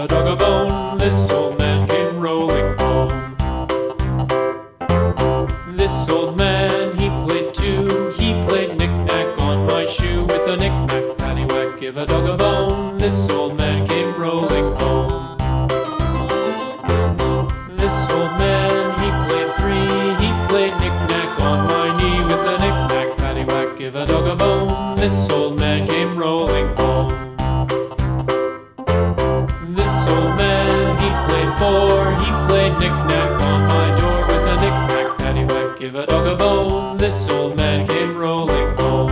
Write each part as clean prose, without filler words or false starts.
a dog a bone. This old man came rolling home. This old man, he played too. He played knick-knack on my shoe. With a knick-knack, paddywhack, give a dog a bone. This old man came rolling home. This old man, he played three. He played knick-knack on my knee. With a knick-knack, paddywhack, give a dog a bone. This old man came rolling home. This old man, he played four. He played knick-knack on my door. With a knick-knack, paddywhack, give a dog a bone. This old man came rolling home.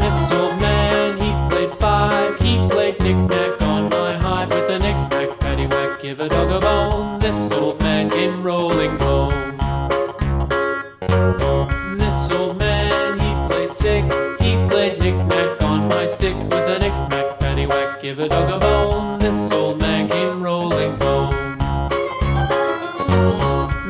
This old man, he played five. He played knick-knack on my hive. With a knick-knack, paddywhack, give a dog a bone. This old man came rolling home. This old man, he played six. He played knick-knack on my sticks. With a knick-knack, paddywhack, give a dog a bone. This old man came rolling home.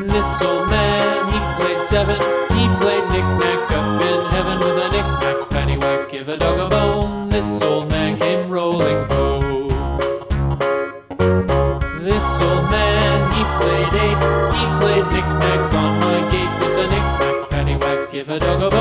This old man, he played seven. He played knick-knack up in heaven. With a knick-knack, paddywhack, give a dog a bone. This old man came rolling home. This old man, he played eight. He played knick-knack on my gate. With a knick-knack, paddywhack, give a dog a